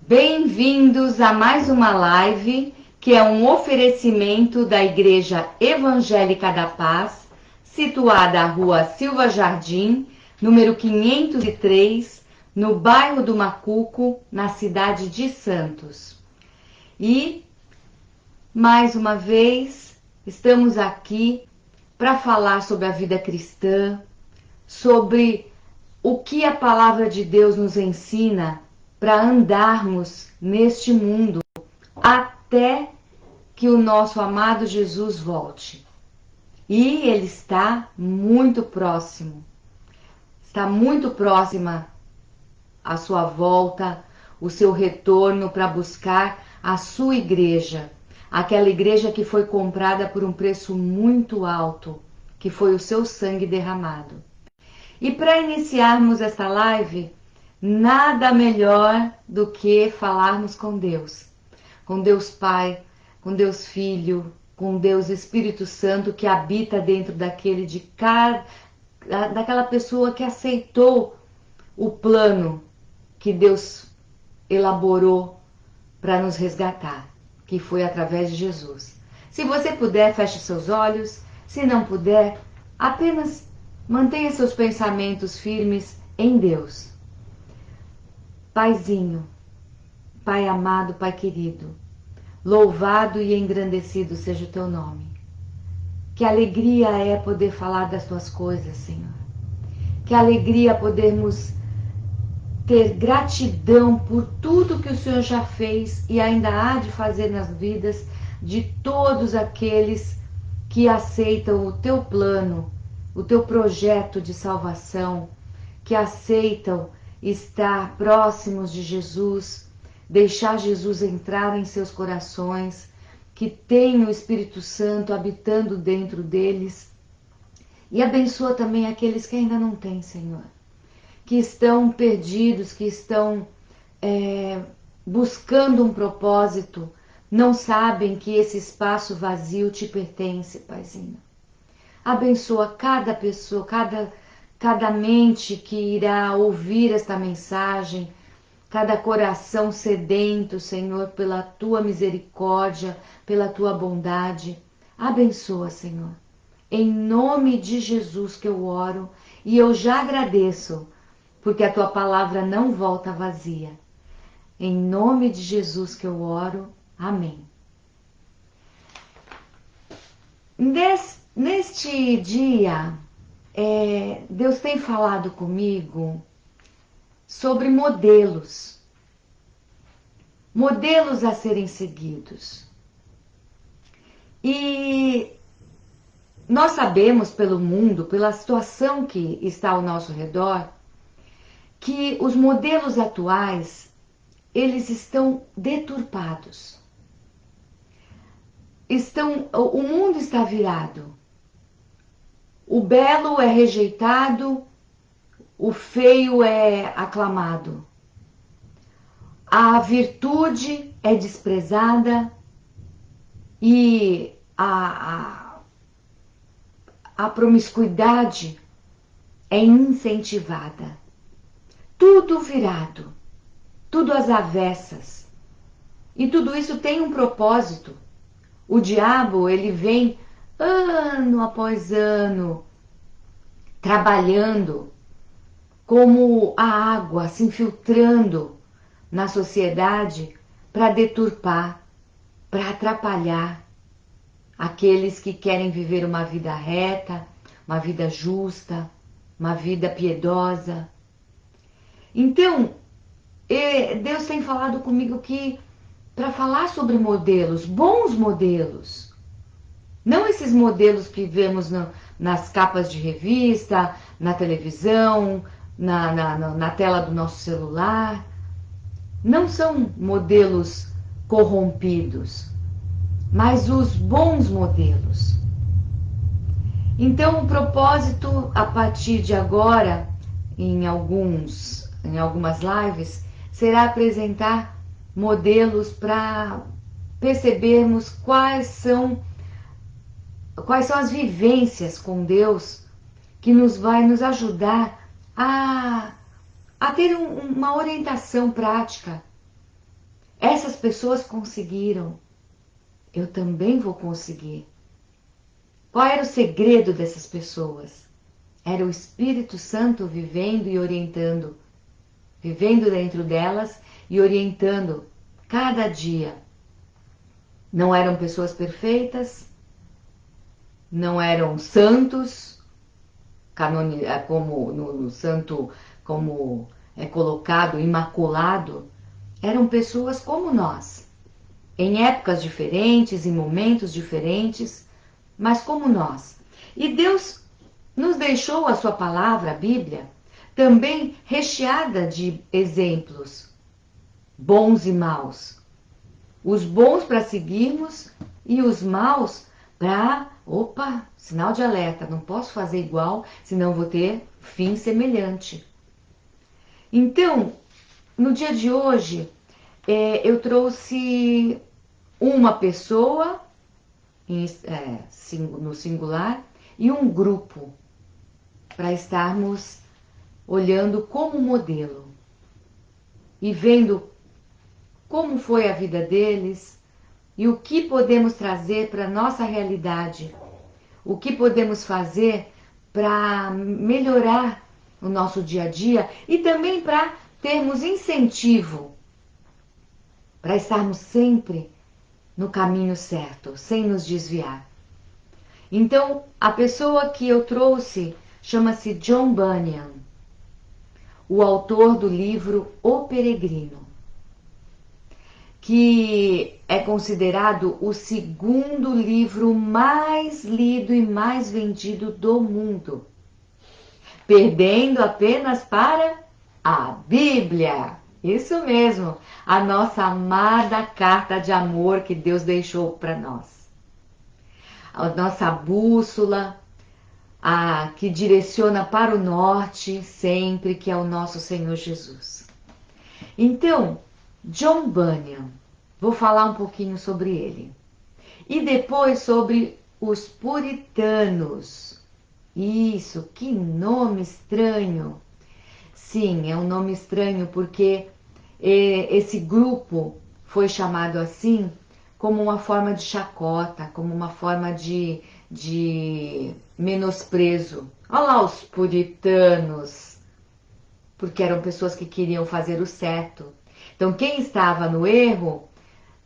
Bem-vindos a mais uma live, que é um oferecimento da Igreja Evangélica da Paz, situada à Rua Silva Jardim, número 503, no bairro do Macuco, na cidade de Santos. E, mais uma vez, estamos aqui para falar sobre a vida cristã, sobre o que a palavra de Deus nos ensina para andarmos neste mundo até que o nosso amado Jesus volte. E ele está muito próximo. Está muito próxima a sua volta, o seu retorno para buscar a sua igreja, aquela igreja que foi comprada por um preço muito alto, que foi o seu sangue derramado. E para iniciarmos esta live, nada melhor do que falarmos com Deus Pai, com Deus Filho, com Deus Espírito Santo que habita dentro daquela pessoa que aceitou o plano que Deus elaborou para nos resgatar, que foi através de Jesus. Se você puder, feche seus olhos. Se não puder, apenas mantenha seus pensamentos firmes em Deus. Paizinho, Pai amado, Pai querido, louvado e engrandecido seja o teu nome. Que alegria é poder falar das tuas coisas, Senhor. Que alegria podermos ter gratidão por tudo que o Senhor já fez e ainda há de fazer nas vidas de todos aqueles que aceitam o teu plano, o teu projeto de salvação, que aceitam estar próximos de Jesus, deixar Jesus entrar em seus corações, que tem o Espírito Santo habitando dentro deles. E abençoa também aqueles que ainda não têm, Senhor, que estão perdidos, que estão buscando um propósito, não sabem que esse espaço vazio te pertence, Paizinho. Abençoa cada pessoa, cada mente que irá ouvir esta mensagem, cada coração sedento, Senhor, pela tua misericórdia, pela tua bondade. Abençoa, Senhor. Em nome de Jesus que eu oro e eu já agradeço, porque a tua palavra não volta vazia. Em nome de Jesus que eu oro. Amém. Neste dia, Deus tem falado comigo sobre modelos a serem seguidos. E nós sabemos pelo mundo, pela situação que está ao nosso redor, que os modelos atuais, eles estão deturpados. O mundo está virado. O belo é rejeitado, o feio é aclamado. A virtude é desprezada e a promiscuidade é incentivada. Tudo virado, tudo às avessas. E tudo isso tem um propósito. O diabo, ele vem ano após ano trabalhando como a água se infiltrando na sociedade para deturpar, para atrapalhar aqueles que querem viver uma vida reta, uma vida justa, uma vida piedosa. Então, Deus tem falado comigo que para falar sobre modelos, bons modelos, não esses modelos que vemos nas capas de revista, na televisão, na tela do nosso celular. Não são modelos corrompidos, mas os bons modelos. Então, o propósito, a partir de agora, em algumas lives, será apresentar modelos para percebermos quais são as vivências com Deus que vai nos ajudar a ter uma orientação prática pessoas conseguiram, eu também vou conseguir. Qual era o segredo dessas pessoas? Era o Espírito Santo vivendo e orientando, vivendo dentro delas e orientando cada dia. Não eram pessoas perfeitas, não eram santos, como no santo, como é colocado, imaculado. Eram pessoas como nós, em épocas diferentes, em momentos diferentes, mas como nós. E Deus nos deixou a sua palavra, a Bíblia, também recheada de exemplos bons e maus. Os bons para seguirmos e os maus para, opa, sinal de alerta, não posso fazer igual, senão vou ter fim semelhante. Então, no dia de hoje, eu trouxe uma pessoa no singular e um grupo para estarmos olhando como modelo e vendo como foi a vida deles e o que podemos trazer para a nossa realidade, o que podemos fazer para melhorar o nosso dia a dia e também para termos incentivo, para estarmos sempre no caminho certo, sem nos desviar. Então, a pessoa que eu trouxe chama-se John Bunyan, o autor do livro O Peregrino, que é considerado o segundo livro mais lido e mais vendido do mundo, perdendo apenas para a Bíblia. Isso mesmo, a nossa amada carta de amor que Deus deixou para nós. A nossa bússola, a que direciona para o norte sempre, que é o nosso Senhor Jesus. Então, John Bunyan, vou falar um pouquinho sobre ele. E depois sobre os puritanos. Isso, que nome estranho. Sim, é um nome estranho porque esse grupo foi chamado assim como uma forma de chacota, como uma forma de menosprezo. Olha lá os puritanos, porque eram pessoas que queriam fazer o certo. Então quem estava no erro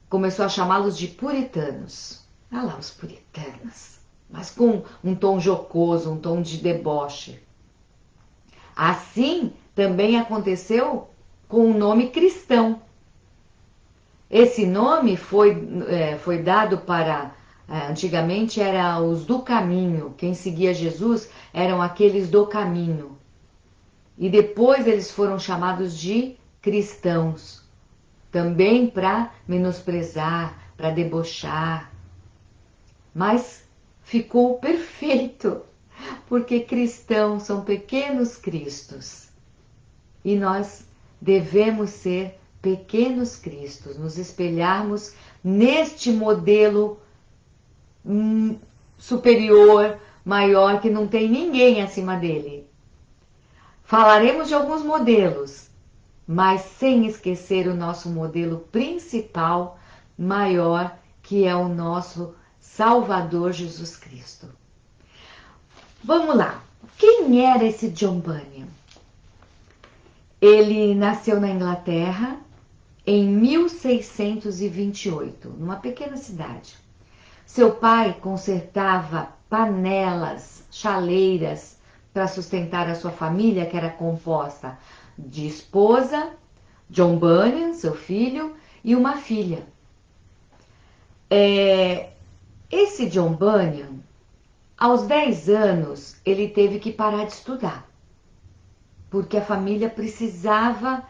começou a chamá-los de puritanos. Olha lá os puritanos, mas com um tom jocoso, um tom de deboche. Assim também aconteceu com o nome cristão. Esse nome foi dado para, antigamente era os do caminho, quem seguia Jesus eram aqueles do caminho. E depois eles foram chamados de cristãos, também para menosprezar, para debochar. Mas ficou perfeito, porque cristãos são pequenos cristos. E nós devemos ser pequenos cristos, nos espelharmos neste modelo superior, maior, que não tem ninguém acima dele. Falaremos de alguns modelos, mas sem esquecer o nosso modelo principal, maior, que é o nosso Salvador Jesus Cristo. Vamos lá. Quem era esse John Bunyan? Ele nasceu na Inglaterra em 1628, numa pequena cidade. Seu pai consertava panelas, chaleiras para sustentar a sua família, que era composta de esposa, John Bunyan, seu filho, e uma filha. Esse John Bunyan, aos 10 anos, ele teve que parar de estudar, porque a família precisava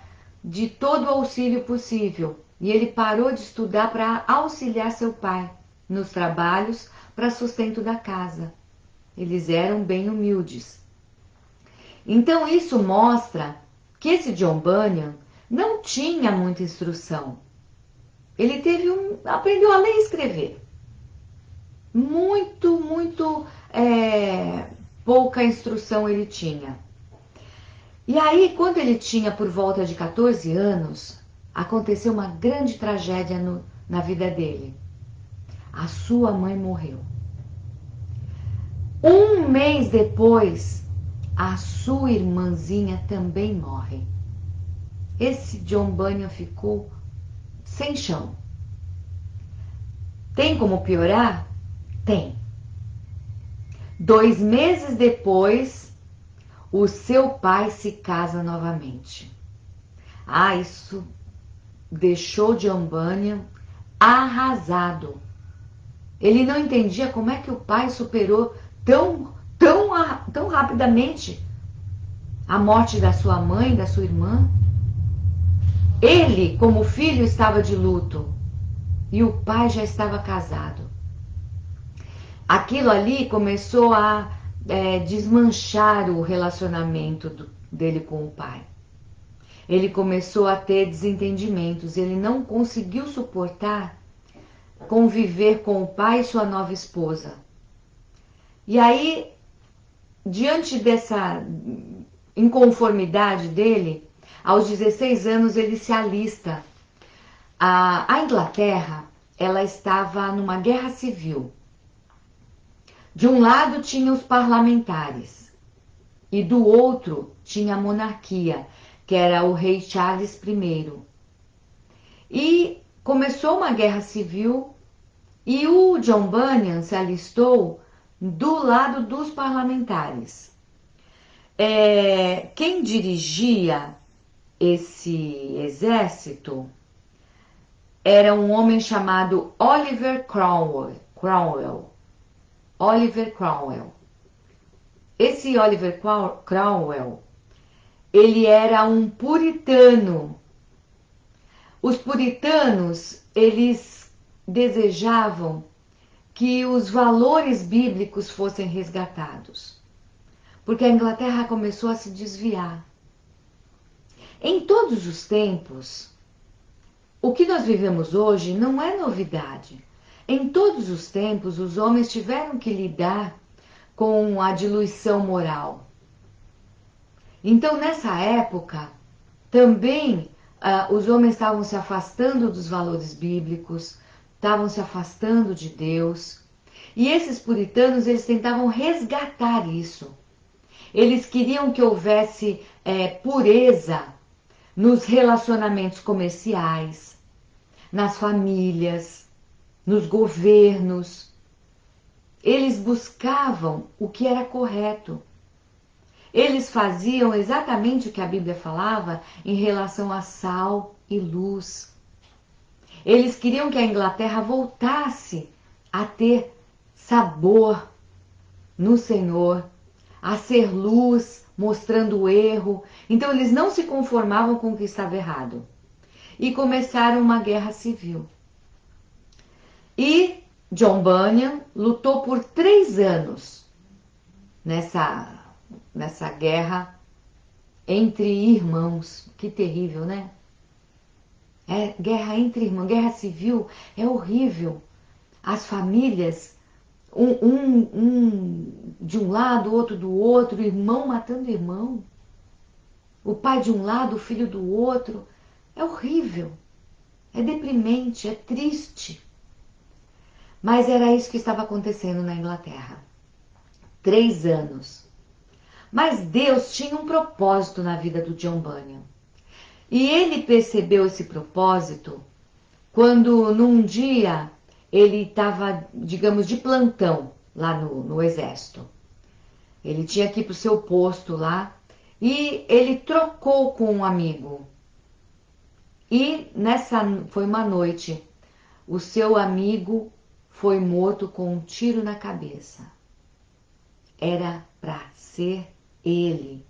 de todo o auxílio possível. E ele parou de estudar para auxiliar seu pai nos trabalhos para sustento da casa. Eles eram bem humildes. Então isso mostra que esse John Bunyan não tinha muita instrução. Ele aprendeu a ler e escrever. Muito pouca instrução ele tinha. E aí, quando ele tinha por volta de 14 anos, aconteceu uma grande tragédia na vida dele. A sua mãe morreu. Um mês depois, a sua irmãzinha também morre. Esse John Bunyan ficou sem chão. Tem como piorar? Tem. 2 meses depois, o seu pai se casa novamente. Isso deixou John Bunyan arrasado. Ele não entendia como é que o pai superou tão rapidamente a morte da sua mãe, da sua irmã. Ele, como filho, estava de luto e o pai já estava casado. Aquilo ali começou a desmanchar o relacionamento dele com o pai. Ele começou a ter desentendimentos, ele não conseguiu suportar conviver com o pai e sua nova esposa. E aí, diante dessa inconformidade dele, aos 16 anos ele se alista. A Inglaterra, ela estava numa guerra civil. De um lado tinha os parlamentares e do outro tinha a monarquia, que era o rei Charles I. E começou uma guerra civil e o John Bunyan se alistou do lado dos parlamentares. Quem dirigia esse exército era um homem chamado Oliver Cromwell. Oliver Cromwell. Esse Oliver Cromwell, ele era um puritano. Os puritanos, eles desejavam que os valores bíblicos fossem resgatados, porque a Inglaterra começou a se desviar. Em todos os tempos, o que nós vivemos hoje não é novidade. Em todos os tempos, os homens tiveram que lidar com a diluição moral. Então, nessa época, também os homens estavam se afastando dos valores bíblicos, estavam se afastando de Deus. E esses puritanos, eles tentavam resgatar isso. Eles queriam que houvesse pureza nos relacionamentos comerciais, nas famílias, nos governos. Eles buscavam o que era correto. Eles faziam exatamente o que a Bíblia falava em relação a sal e luz. Eles queriam que a Inglaterra voltasse a ter sabor no Senhor, a ser luz, mostrando o erro. Então eles não se conformavam com o que estava errado. E começaram uma guerra civil. E John Bunyan lutou por 3 anos nessa guerra entre irmãos. Que terrível, né? Guerra entre irmãos, guerra civil é horrível. As famílias, um de um lado, outro do outro, irmão matando irmão. O pai de um lado, o filho do outro. É horrível, é deprimente, é triste. Mas era isso que estava acontecendo na Inglaterra. 3 anos. Mas Deus tinha um propósito na vida do John Bunyan. E ele percebeu esse propósito quando, num dia, ele estava, digamos, de plantão lá no exército. Ele tinha que ir para o seu posto lá e ele trocou com um amigo. E foi uma noite, o seu amigo foi morto com um tiro na cabeça. Era para ser ele.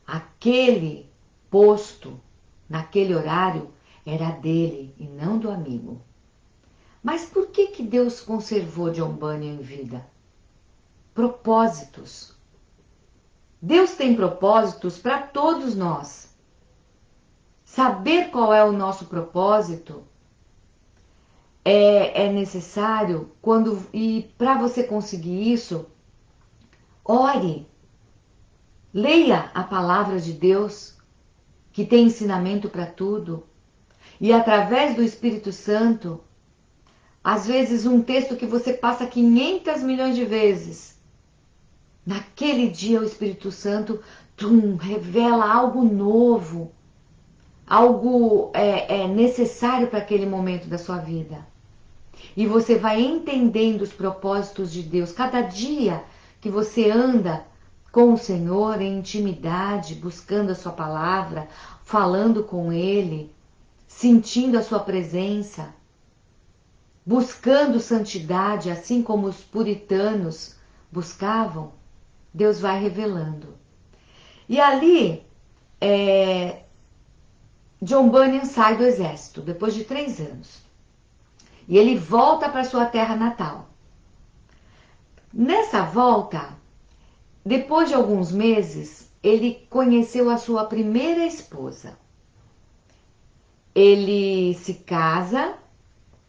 Aquele posto, naquele horário, era dele e não do amigo. Mas por que Deus conservou John Bunyan em vida? Propósitos. Deus tem propósitos para todos nós. Saber qual é o nosso propósito é necessário e para você conseguir isso, ore, leia a palavra de Deus, que tem ensinamento para tudo. E através do Espírito Santo, às vezes um texto que você passa 500 milhões de vezes, naquele dia o Espírito Santo revela algo novo, algo necessário para aquele momento da sua vida. E você vai entendendo os propósitos de Deus. Cada dia que você anda com o Senhor em intimidade, buscando a sua palavra, falando com Ele, sentindo a sua presença, buscando santidade, assim como os puritanos buscavam, Deus vai revelando. E ali, John Bunyan sai do exército, depois de 3 anos. E ele volta para sua terra natal. Nessa volta, depois de alguns meses, ele conheceu a sua primeira esposa. Ele se casa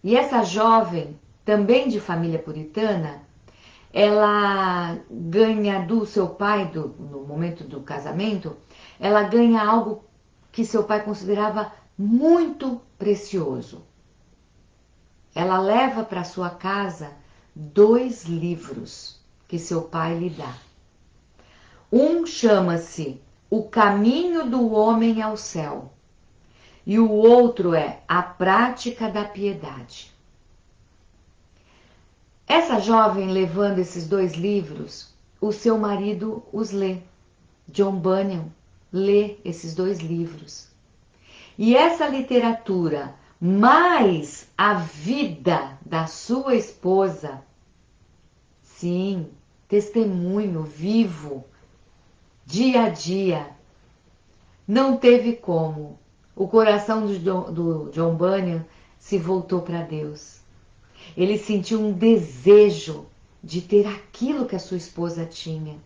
e essa jovem, também de família puritana, ela ganha do seu pai, no momento do casamento, ela ganha algo que seu pai considerava muito precioso. Ela leva para sua casa 2 livros que seu pai lhe dá. Um chama-se O Caminho do Homem ao Céu e o outro é A Prática da Piedade. Essa jovem levando esses 2 livros, o seu marido os lê. John Bunyan lê esses 2 livros. E essa literatura, mais a vida da sua esposa, sim, testemunho vivo, dia a dia, não teve como. O coração do John Bunyan se voltou para Deus. Ele sentiu um desejo de ter aquilo que a sua esposa tinha.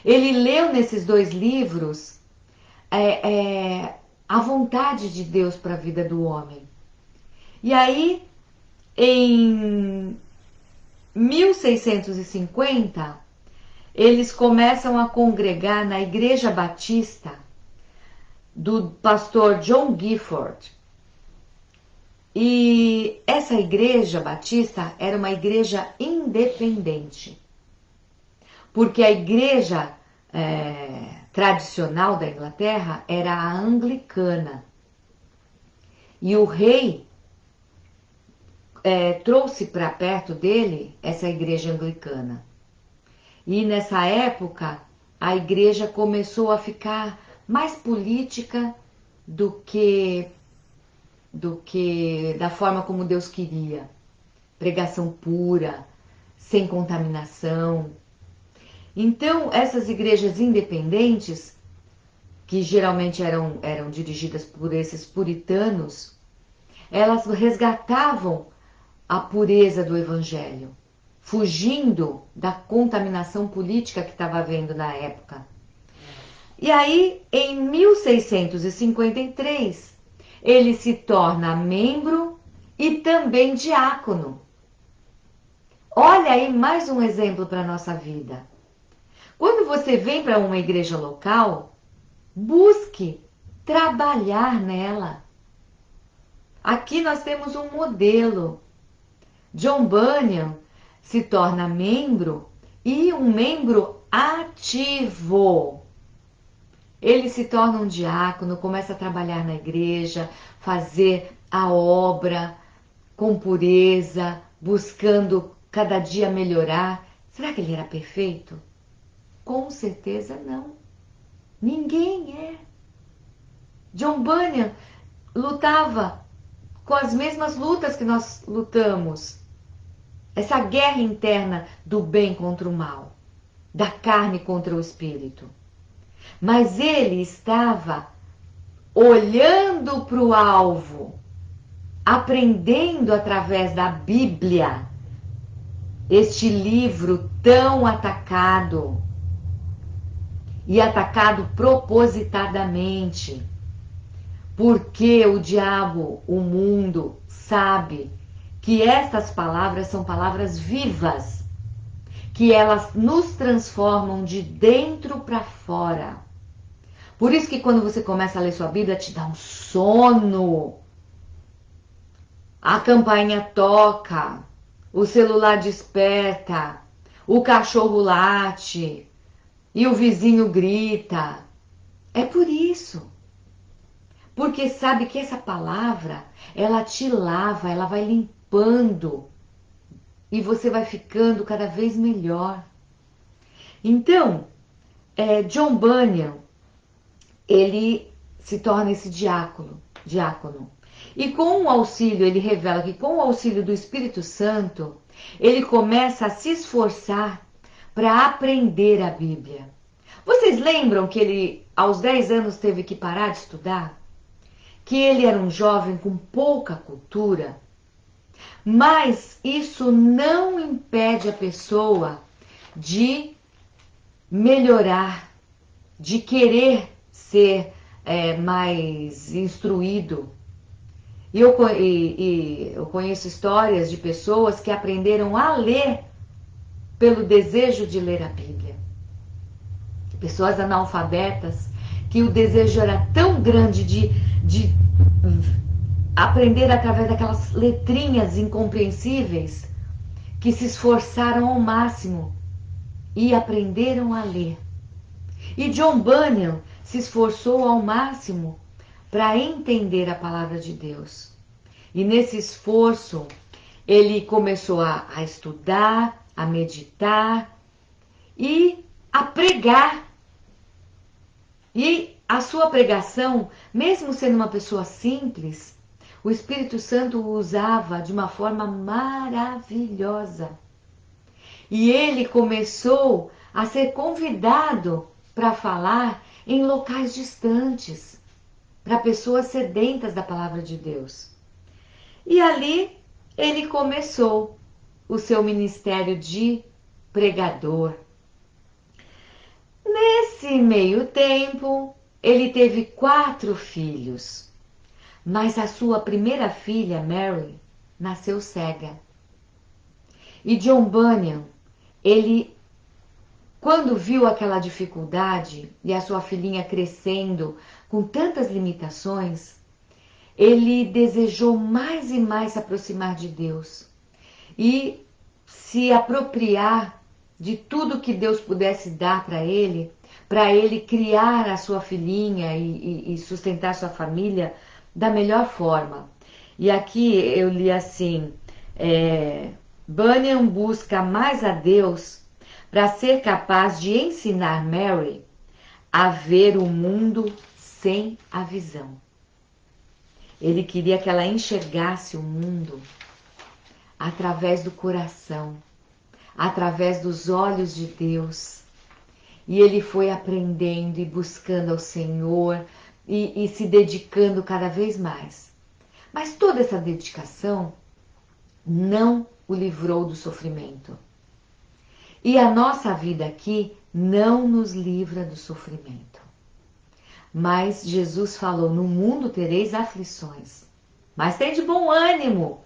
Ele leu nesses 2 livros a vontade de Deus para a vida do homem. E aí, em 1650, eles começam a congregar na Igreja Batista do pastor John Gifford. E essa Igreja Batista era uma igreja independente, porque a igreja tradicional da Inglaterra era a anglicana. E o rei trouxe para perto dele essa igreja anglicana. E nessa época, a igreja começou a ficar mais política do que da forma como Deus queria. Pregação pura, sem contaminação. Então, essas igrejas independentes, que geralmente eram dirigidas por esses puritanos, elas resgatavam a pureza do evangelho, fugindo da contaminação política que estava havendo na época. E aí, em 1653, ele se torna membro e também diácono. Olha aí mais um exemplo para a nossa vida. Quando você vem para uma igreja local, busque trabalhar nela. Aqui nós temos um modelo. John Bunyan se torna membro e um membro ativo. Ele se torna um diácono, começa a trabalhar na igreja, fazer a obra com pureza, buscando cada dia melhorar. Será que ele era perfeito? Com certeza não. Ninguém é. John Bunyan lutava com as mesmas lutas que nós lutamos. Essa guerra interna do bem contra o mal, da carne contra o espírito. Mas ele estava olhando para o alvo, aprendendo através da Bíblia, este livro tão atacado, e atacado propositadamente, porque o diabo, o mundo, sabe que estas palavras são palavras vivas, que elas nos transformam de dentro para fora. Por isso que quando você começa a ler sua Bíblia, te dá um sono. A campainha toca, o celular desperta, o cachorro late e o vizinho grita. É por isso. Porque sabe que essa palavra, ela te lava, ela vai limpando e você vai ficando cada vez melhor. Então, John Bunyan, ele se torna esse diácono. E com o auxílio, ele revela que com o auxílio do Espírito Santo, ele começa a se esforçar para aprender a Bíblia. Vocês lembram que ele, aos 10 anos, teve que parar de estudar? Que ele era um jovem com pouca cultura? Mas isso não impede a pessoa de melhorar, de querer ser mais instruído. E eu conheço histórias de pessoas que aprenderam a ler pelo desejo de ler a Bíblia. Pessoas analfabetas que o desejo era tão grande de aprender através daquelas letrinhas incompreensíveis que se esforçaram ao máximo e aprenderam a ler. E John Bunyan se esforçou ao máximo para entender a palavra de Deus. E nesse esforço, ele começou a estudar, a meditar e a pregar. E a sua pregação, mesmo sendo uma pessoa simples, o Espírito Santo o usava de uma forma maravilhosa. E ele começou a ser convidado para falar em locais distantes, para pessoas sedentas da palavra de Deus. E ali ele começou o seu ministério de pregador. Nesse meio tempo, ele teve 4 filhos, mas a sua primeira filha, Mary, nasceu cega. E John Bunyan, ele, quando viu aquela dificuldade e a sua filhinha crescendo com tantas limitações, ele desejou mais e mais se aproximar de Deus e se apropriar de tudo que Deus pudesse dar para ele criar a sua filhinha e sustentar sua família da melhor forma. E aqui eu li assim, Bunyan busca mais a Deus para ser capaz de ensinar Mary a ver o mundo sem a visão. Ele queria que ela enxergasse o mundo através do coração, através dos olhos de Deus. E ele foi aprendendo e buscando ao Senhor e se dedicando cada vez mais. Mas toda essa dedicação não o livrou do sofrimento. E a nossa vida aqui não nos livra do sofrimento. Mas Jesus falou, no mundo tereis aflições, mas tem de bom ânimo,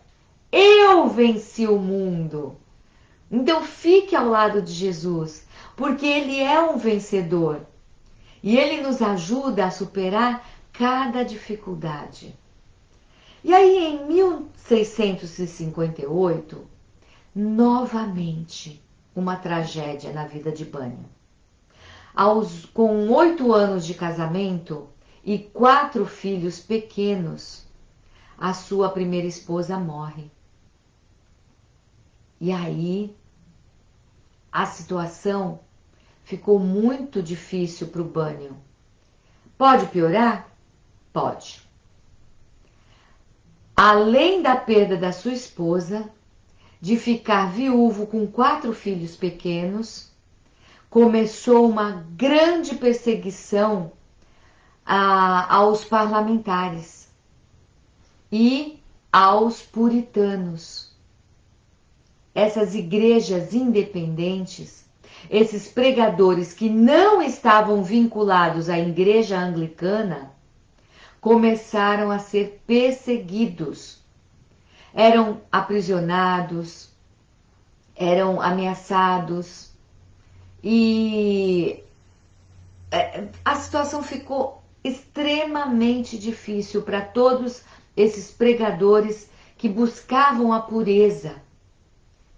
eu venci o mundo. Então fique ao lado de Jesus, porque Ele é um vencedor. E Ele nos ajuda a superar cada dificuldade. E aí em 1658, novamente, uma tragédia na vida de Bunyan. Com 8 anos de casamento e 4 filhos pequenos, a sua primeira esposa morre. E aí, a situação ficou muito difícil para o Bunyan. Pode piorar? Pode. Além da perda da sua esposa, de ficar viúvo com 4 filhos pequenos, começou uma grande perseguição aos parlamentares e aos puritanos. Essas igrejas independentes, esses pregadores que não estavam vinculados à igreja anglicana, começaram a ser perseguidos. Eram aprisionados, eram ameaçados e a situação ficou extremamente difícil para todos esses pregadores que buscavam a pureza,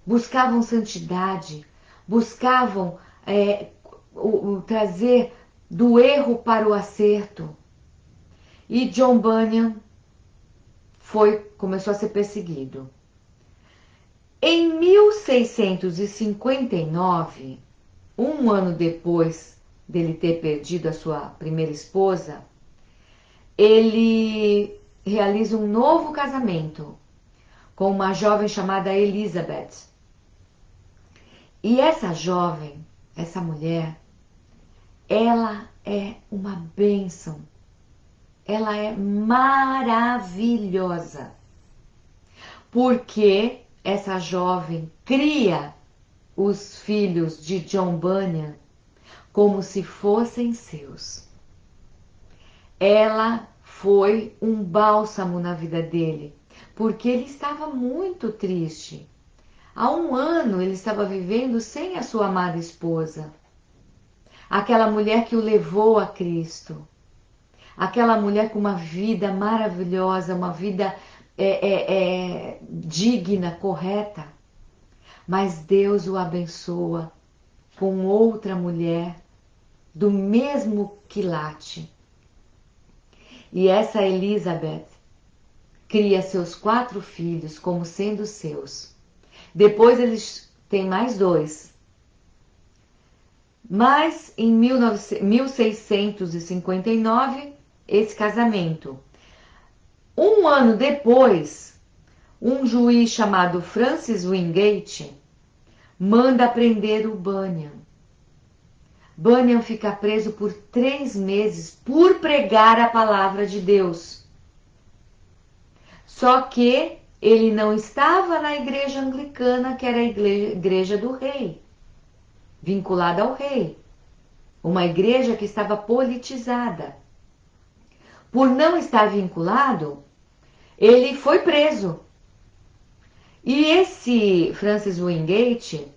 buscavam santidade, buscavam trazer do erro para o acerto. E John Bunyan começou a ser perseguido. Em 1659, um ano depois dele ter perdido a sua primeira esposa, ele realiza um novo casamento com uma jovem chamada Elizabeth. E essa jovem, essa mulher, ela é uma bênção. Ela é maravilhosa. Porque essa jovem cria os filhos de John Bunyan como se fossem seus. Ela foi um bálsamo na vida dele, porque ele estava muito triste. Há um ano ele estava vivendo sem a sua amada esposa. Aquela mulher que o levou a Cristo. Aquela mulher com uma vida maravilhosa, uma vida digna, correta. Mas Deus o abençoa com outra mulher do mesmo quilate. E essa Elizabeth cria seus 4 filhos como sendo seus. Depois eles têm mais 2. Mas em 1659, esse casamento. Um ano depois, um juiz chamado Francis Wingate manda prender o Bunyan. Bunyan fica preso por 3 meses por pregar a palavra de Deus. Só que ele não estava na igreja anglicana, que era a igreja do rei, vinculada ao rei. Uma igreja que estava politizada. Por não estar vinculado, ele foi preso. E esse Francis Wingate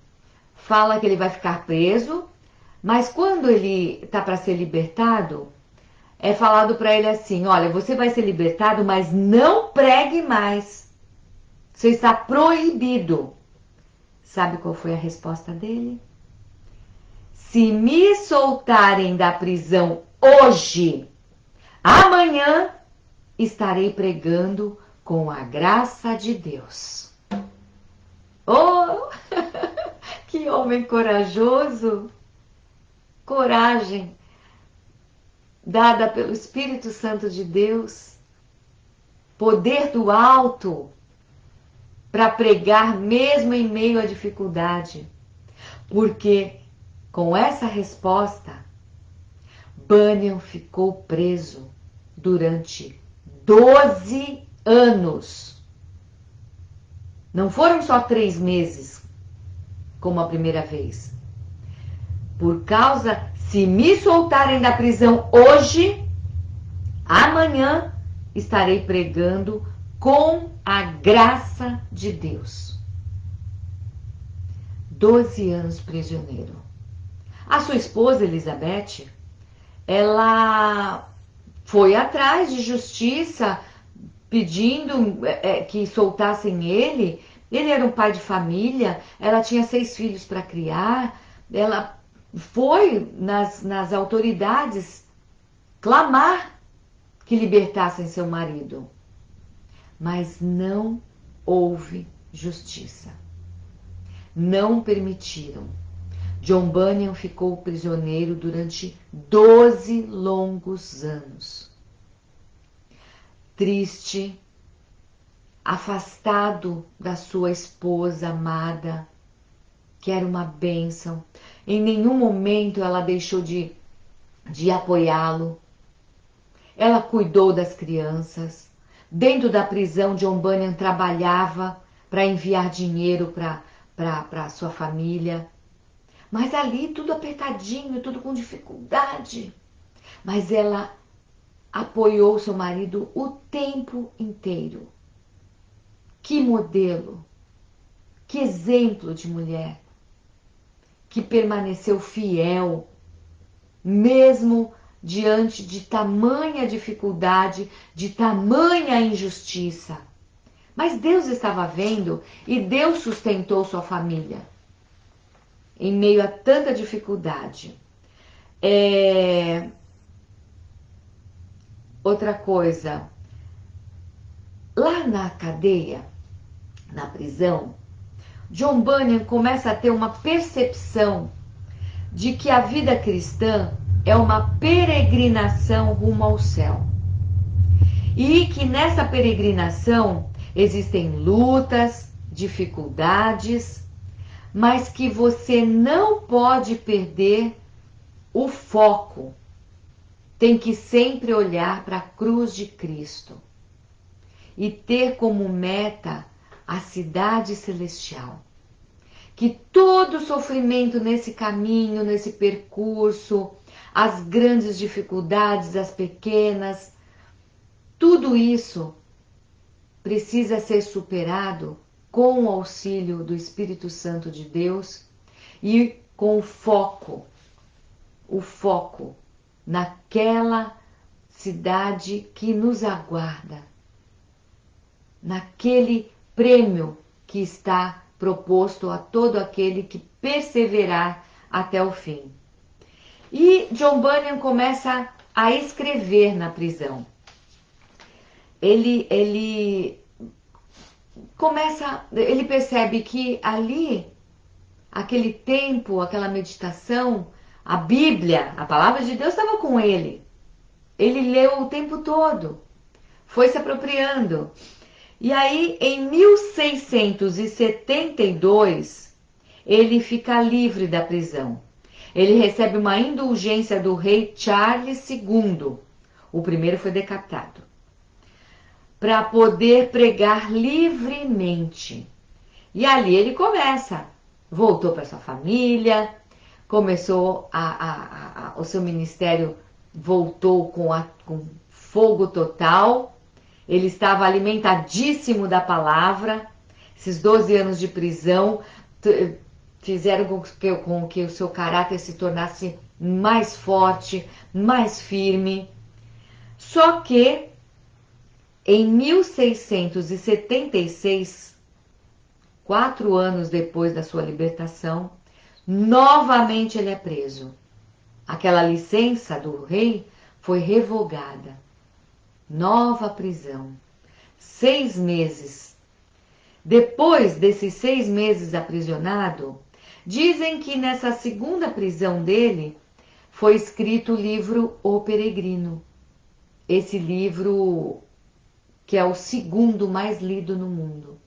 fala que ele vai ficar preso, mas quando ele está para ser libertado, é falado para ele assim: olha, você vai ser libertado, mas não pregue mais. Você está proibido. Sabe qual foi a resposta dele? Se me soltarem da prisão hoje, amanhã estarei pregando com a graça de Deus. Oh, que homem corajoso! Coragem dada pelo Espírito Santo de Deus, poder do alto para pregar mesmo em meio à dificuldade. Porque com essa resposta, Bunyan ficou preso durante 12 anos. Não foram só 3 meses, como a primeira vez. Por causa, se me soltarem da prisão hoje, amanhã estarei pregando com a graça de Deus. 12 anos prisioneiro. A sua esposa, Elizabeth, ela foi atrás de justiça, pedindo que soltassem ele. Ele era um pai de família, ela tinha 6 filhos para criar. Ela foi nas autoridades clamar que libertassem seu marido. Mas não houve justiça. Não permitiram. John Bunyan ficou prisioneiro durante 12 longos anos. Triste, afastado da sua esposa amada, que era uma bênção. Em nenhum momento ela deixou de apoiá-lo. Ela cuidou das crianças. Dentro da prisão, John Bunyan trabalhava para enviar dinheiro para sua família. Mas ali tudo apertadinho, tudo com dificuldade. Mas ela apoiou seu marido o tempo inteiro. Que modelo, que exemplo de mulher que permaneceu fiel mesmo diante de tamanha dificuldade, de tamanha injustiça. Mas Deus estava vendo e Deus sustentou sua família em meio a tanta dificuldade. Outra coisa, lá na cadeia, na prisão, John Bunyan começa a ter uma percepção de que a vida cristã é uma peregrinação rumo ao céu. E que nessa peregrinação existem lutas, dificuldades, mas que você não pode perder o foco. Tem que sempre olhar para a cruz de Cristo e ter como meta a cidade celestial. Que todo sofrimento nesse caminho, nesse percurso, as grandes dificuldades, as pequenas, tudo isso precisa ser superado com o auxílio do Espírito Santo de Deus e com o foco naquela cidade que nos aguarda, naquele prêmio que está proposto a todo aquele que perseverar até o fim. E John Bunyan começa a escrever na prisão. Ele percebe que ali, aquele tempo, aquela meditação, a Bíblia, a palavra de Deus estava com ele. Ele leu o tempo todo, foi se apropriando. E aí, em 1672, ele fica livre da prisão. Ele recebe uma indulgência do rei Charles II. O primeiro foi decapitado. Para poder pregar livremente. E ali ele voltou para sua família, começou o seu ministério, voltou com fogo total. Ele estava alimentadíssimo da palavra. Esses 12 anos de prisão fizeram com que o seu caráter se tornasse mais forte, mais firme. Só que em 1676, 4 anos depois da sua libertação, novamente ele é preso. Aquela licença do rei foi revogada. Nova prisão. 6 meses. Depois desses 6 meses aprisionado, dizem que nessa segunda prisão dele foi escrito o livro O Peregrino. Esse livro que é o segundo mais lido no mundo.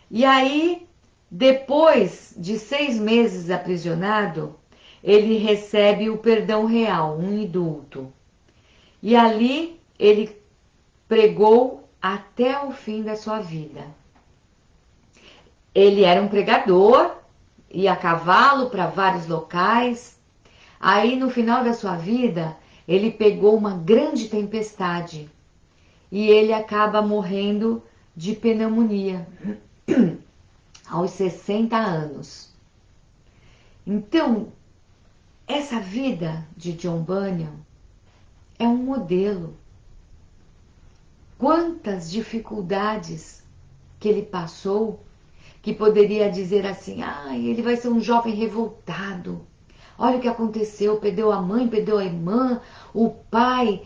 E aí, depois de 6 meses aprisionado, ele recebe o perdão real, um indulto. E ali ele pregou até o fim da sua vida. Ele era um pregador, ia a cavalo para vários locais. Aí, no final da sua vida, ele pegou uma grande tempestade e ele acaba morrendo de pneumonia aos 60 anos. Então, essa vida de John Bunyan é um modelo. Quantas dificuldades que ele passou, que poderia dizer assim, ele vai ser um jovem revoltado. Olha o que aconteceu, perdeu a mãe, perdeu a irmã, o pai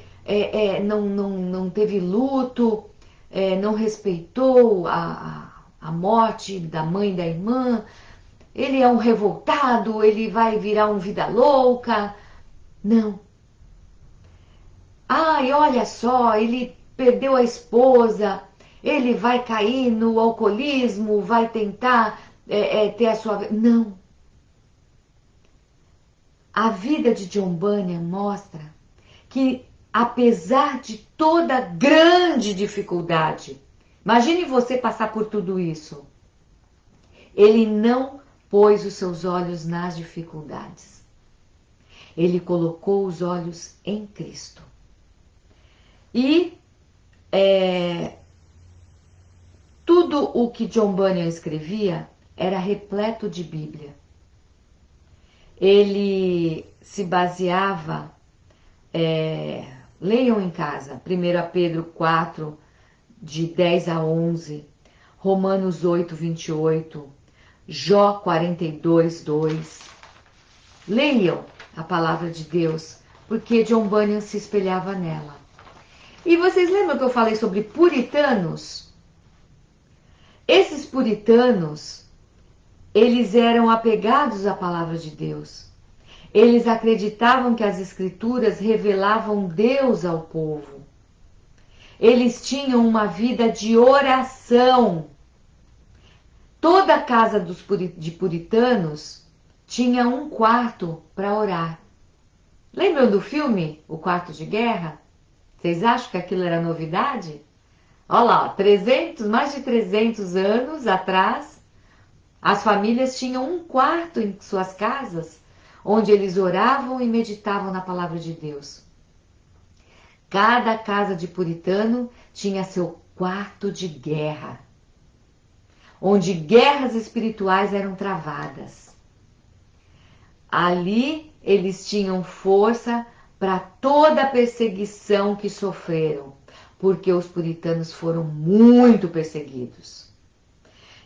não teve luto, não respeitou a morte da mãe e da irmã, ele é um revoltado, ele vai virar um vida louca. Não. Olha só, ele perdeu a esposa, ele vai cair no alcoolismo, vai tentar ter a sua... Não. A vida de John Bunyan mostra que, apesar de toda grande dificuldade, imagine você passar por tudo isso, ele não pôs os seus olhos nas dificuldades. Ele colocou os olhos em Cristo. E tudo o que John Bunyan escrevia era repleto de Bíblia. ele se baseava, leiam em casa, 1 Pedro 4, de 10 a 11, Romanos 8, 28, Jó 42, 2. Leiam a palavra de Deus, porque John Bunyan se espelhava nela. E vocês lembram que eu falei sobre puritanos? Esses puritanos, eles eram apegados à palavra de Deus. Eles acreditavam que as escrituras revelavam Deus ao povo. Eles tinham uma vida de oração. Toda a casa de puritanos tinha um quarto para orar. Lembram do filme O Quarto de Guerra? Vocês acham que aquilo era novidade? Olha lá, mais de 300 anos atrás, as famílias tinham um quarto em suas casas, onde eles oravam e meditavam na palavra de Deus. Cada casa de puritano tinha seu quarto de guerra, onde guerras espirituais eram travadas. Ali eles tinham força para toda a perseguição que sofreram, porque os puritanos foram muito perseguidos.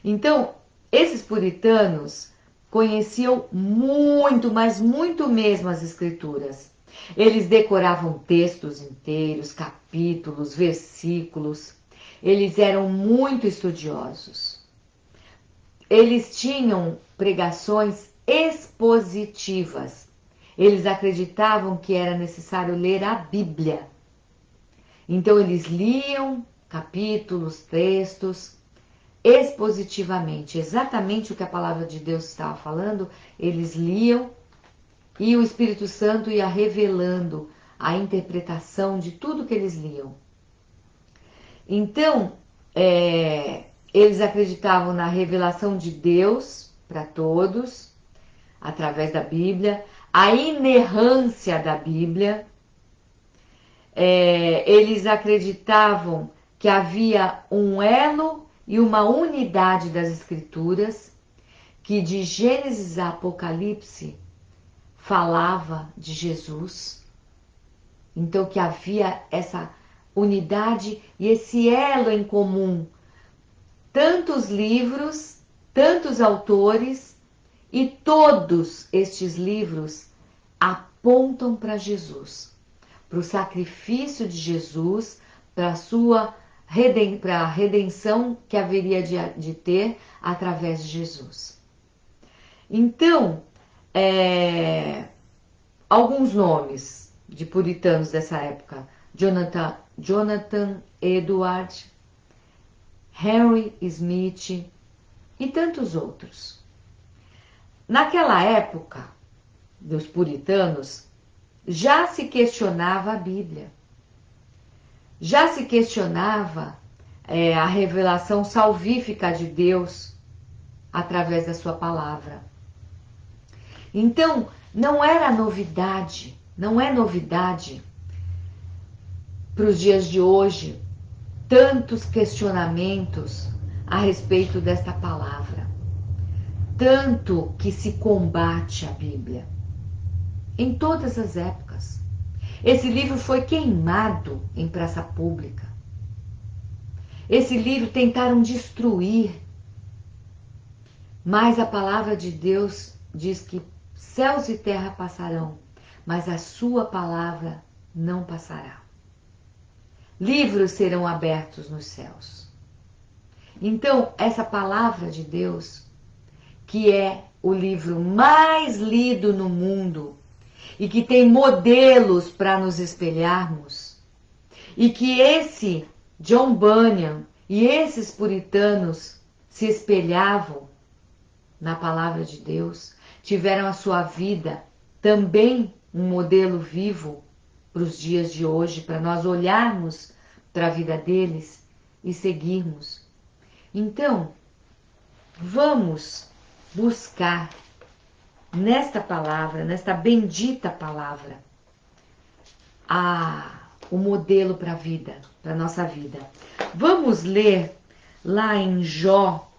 Então, esses puritanos conheciam muito, mas muito mesmo as escrituras. Eles decoravam textos inteiros, capítulos, versículos. Eles eram muito estudiosos. Eles tinham pregações expositivas. Eles acreditavam que era necessário ler a Bíblia. Então eles liam capítulos, textos, expositivamente, exatamente o que a palavra de Deus estava falando, eles liam e o Espírito Santo ia revelando a interpretação de tudo que eles liam. Então, eles acreditavam na revelação de Deus para todos, através da Bíblia, a inerrância da Bíblia. Eles acreditavam que havia um elo e uma unidade das Escrituras, que de Gênesis a Apocalipse falava de Jesus. Então que havia essa unidade e esse elo em comum. Tantos livros, tantos autores, e todos estes livros apontam para Jesus, para o sacrifício de Jesus, para a redenção que haveria de ter através de Jesus. Então, alguns nomes de puritanos dessa época: Jonathan Edwards, Henry Smith e tantos outros. Naquela época dos puritanos, já se questionava a Bíblia. Já se questionava a revelação salvífica de Deus através da sua palavra. Então, não era novidade, não é novidade para os dias de hoje tantos questionamentos a respeito desta palavra. Tanto que se combate a Bíblia. Em todas as épocas. Esse livro foi queimado em praça pública. Esse livro tentaram destruir. Mas a palavra de Deus diz que céus e terra passarão, mas a sua palavra não passará. Livros serão abertos nos céus. Então, essa palavra de Deus, que é o livro mais lido no mundo e que tem modelos para nos espelharmos, e que esse John Bunyan e esses puritanos se espelhavam na palavra de Deus, tiveram a sua vida também um modelo vivo para os dias de hoje, para nós olharmos para a vida deles e seguirmos. Então, vamos buscar nesta palavra, nesta bendita palavra, o modelo para a vida, para a nossa vida. Vamos ler lá em Jó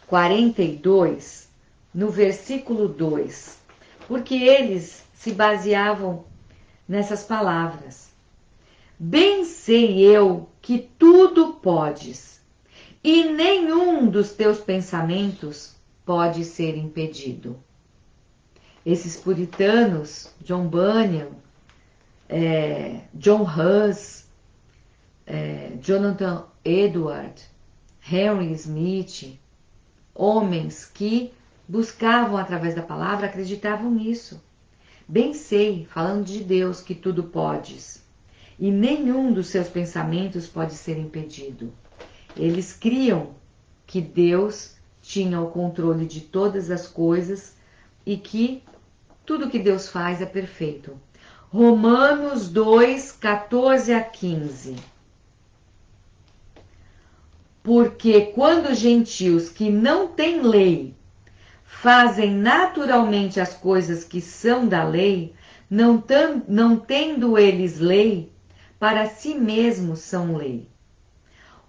42, no versículo 2, porque eles se baseavam nessas palavras. Bem sei eu que tudo podes, e nenhum dos teus pensamentos pode ser impedido. Esses puritanos, John Bunyan, John Hus, Jonathan Edward, Henry Smith, homens que buscavam através da palavra, acreditavam nisso. Bem sei, falando de Deus, que tudo podes, e nenhum dos seus pensamentos pode ser impedido. Eles criam que Deus tinha o controle de todas as coisas e que tudo que Deus faz é perfeito. Romanos 2, 14 a 15. Porque quando os gentios que não têm lei fazem naturalmente as coisas que são da lei, não tendo eles lei, para si mesmos são lei,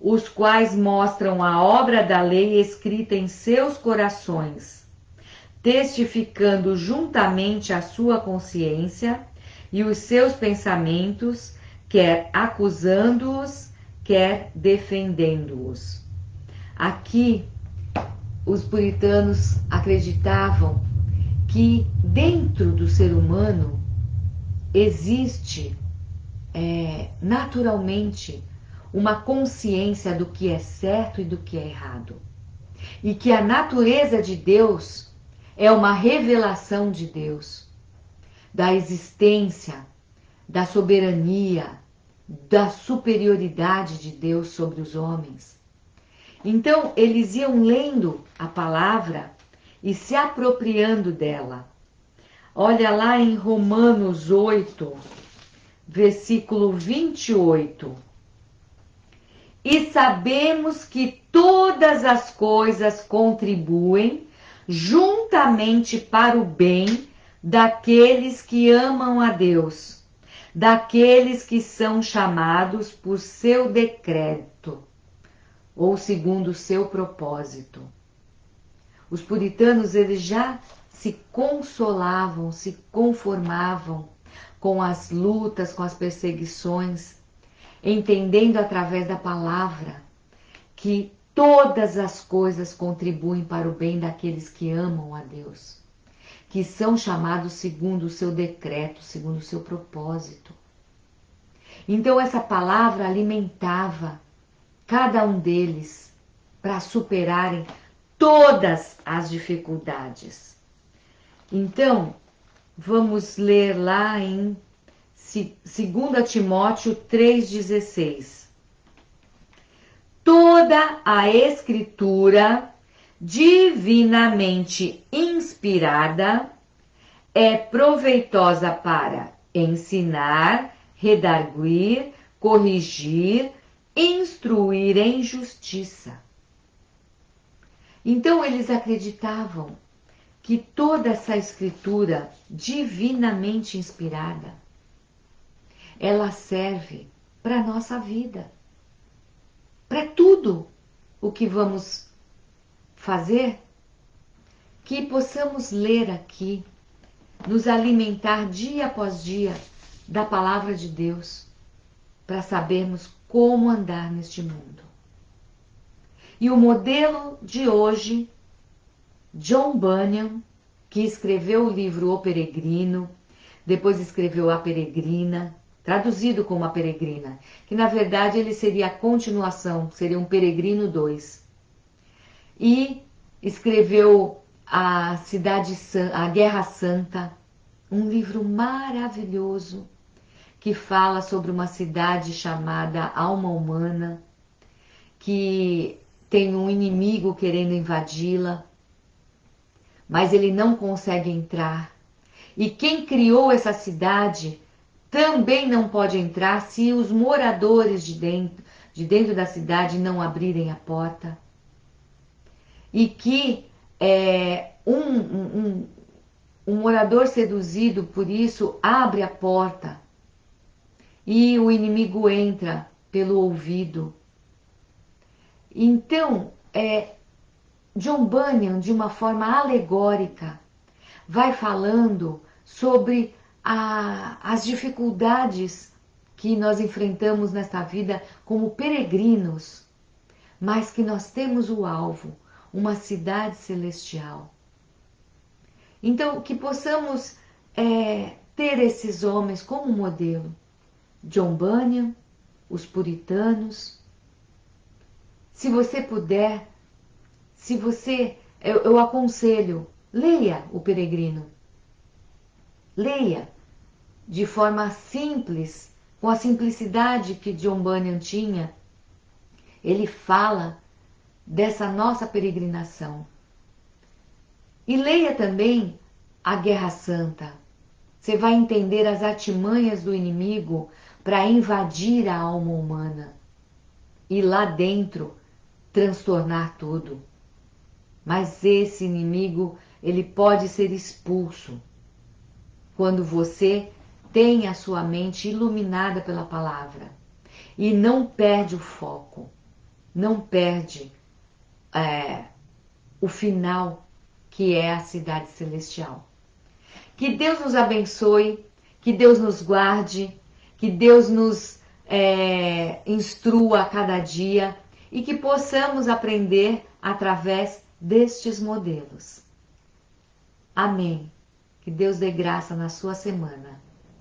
os quais mostram a obra da lei escrita em seus corações, testificando juntamente a sua consciência e os seus pensamentos, quer acusando-os, quer defendendo-os. Aqui, os puritanos acreditavam que dentro do ser humano existe naturalmente uma consciência do que é certo e do que é errado. E que a natureza de Deus é uma revelação de Deus, da existência, da soberania, da superioridade de Deus sobre os homens. Então, eles iam lendo a palavra e se apropriando dela. Olha lá em Romanos 8, versículo 28. E sabemos que todas as coisas contribuem juntamente para o bem daqueles que amam a Deus, daqueles que são chamados por seu decreto, ou segundo o seu propósito. Os puritanos, eles já se consolavam, se conformavam com as lutas, com as perseguições, entendendo através da palavra que todas as coisas contribuem para o bem daqueles que amam a Deus, que são chamados segundo o seu decreto, segundo o seu propósito. Então essa palavra alimentava cada um deles para superarem todas as dificuldades. Então, vamos ler lá em 2 Timóteo 3,16. Toda a Escritura divinamente inspirada é proveitosa para ensinar, redarguir, corrigir, instruir em justiça. Então eles acreditavam que toda essa escritura divinamente inspirada, ela serve para a nossa vida, para tudo o que vamos fazer, que possamos ler aqui, nos alimentar dia após dia da palavra de Deus, para sabermos como andar neste mundo. E o modelo de hoje, John Bunyan, que escreveu o livro O Peregrino, depois escreveu A Peregrina, traduzido como A Peregrina, que na verdade ele seria a continuação, seria um Peregrino 2. E escreveu a Guerra Santa, um livro maravilhoso que fala sobre uma cidade chamada Alma Humana, que tem um inimigo querendo invadi-la, mas ele não consegue entrar. E quem criou essa cidade também não pode entrar se os moradores de dentro da cidade não abrirem a porta. E que um morador seduzido por isso abre a porta e o inimigo entra pelo ouvido. Então, John Bunyan, de uma forma alegórica, vai falando sobre as dificuldades que nós enfrentamos nesta vida como peregrinos, mas que nós temos o alvo, uma cidade celestial. Então, que possamos ter esses homens como modelo. John Bunyan, os puritanos. Se você puder, eu aconselho, leia O Peregrino. Leia de forma simples, com a simplicidade que John Bunyan tinha. Ele fala dessa nossa peregrinação. E leia também A Guerra Santa. Você vai entender as artimanhas do inimigo para invadir a alma humana e lá dentro transtornar tudo. Mas esse inimigo, ele pode ser expulso quando você tem a sua mente iluminada pela palavra e não perde o foco, não perde o final, que é a cidade celestial. Que Deus nos abençoe, que Deus nos guarde, que Deus nos instrua a cada dia e que possamos aprender através destes modelos. Amém. Que Deus dê graça na sua semana.